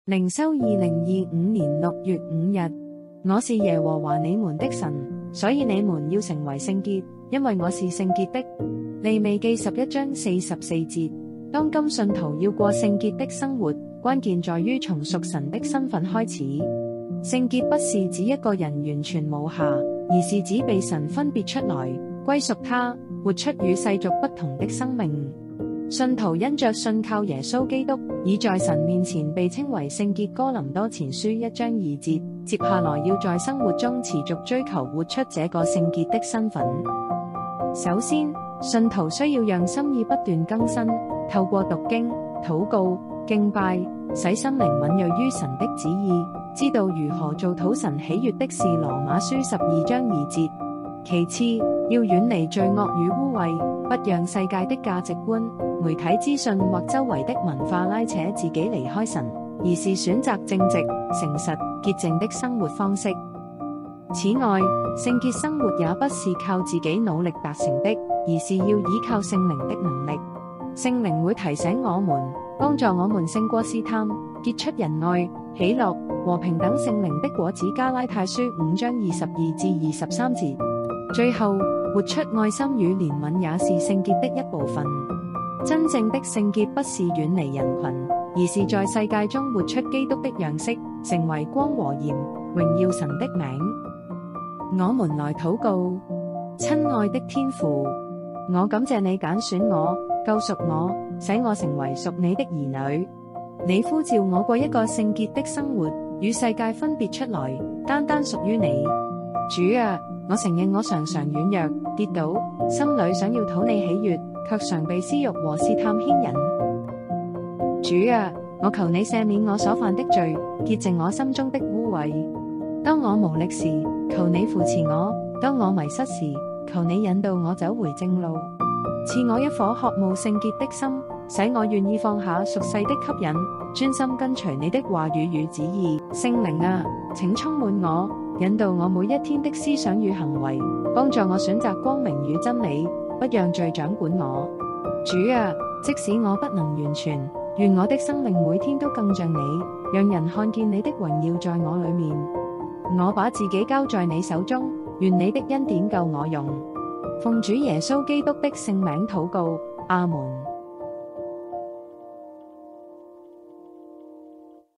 靈修2025年6月5日，我是耶和華你們的神，所以你們要成為聖潔，因為我是聖潔的。利未記11章44節。當今信徒要過聖潔的生活，關鍵在於從屬神的身份開始。聖潔不是指一個人完全無瑕，而是指被神分別出來，歸屬他，活出與世俗不同的生命。信徒因着信靠耶穌基督，已在神面前被稱為聖潔。哥林多前書1章2節。接下來要在生活中持續追求活出這個聖潔的身份。首先，信徒需要讓心意不斷更新，透過讀經、禱告、敬拜，使心靈敏銳於神的旨意，知道如何做討神喜悅的事。羅馬書12章2節。其次，要遠離罪惡與污穢，不讓世界的價值觀、媒體資訊或周圍的文化拉扯自己離開神，而是選擇正直、誠實、潔淨的生活方式。此外，聖潔生活也不是靠自己努力達成的，而是要依靠聖靈的能力。聖靈會提醒我們，幫助我們勝過試探，結出仁愛、喜樂、和平等聖靈的果子。加拉太書5章22至23節。最後，活出愛心與憐憫也是聖潔的一部分。真正的聖潔不是遠離人群，而是在世界中活出基督的樣式，成為光和鹽，榮耀神的名。我們來禱告。親愛的天父，我感謝你揀選我，救贖我，使我成為屬你的兒女。你呼召我過一個聖潔的生活，與世界分別出來，單單屬於你。主啊，我承認我常常軟弱跌倒，心裏想要討你喜悅，卻常被私欲和試探牽引。主啊，我求你赦免我所犯的罪，潔淨我心中的污穢。當我無力時，求你扶持我；當我迷失時，求你引導我走回正路。賜我一顆渴慕聖潔的心，使我願意放下俗世的吸引，專心跟隨你的話語與旨意。聖靈啊，請充滿我，引導我每一天的思想與行為，幫助我選擇光明與真理，不讓罪掌管我。主啊，即使我不能完全，願我的生命每天都更像你，讓人看見你的榮耀在我裡面。我把自己交在你手中，願你的恩典夠我用。奉主耶穌基督的聖名禱告，阿們。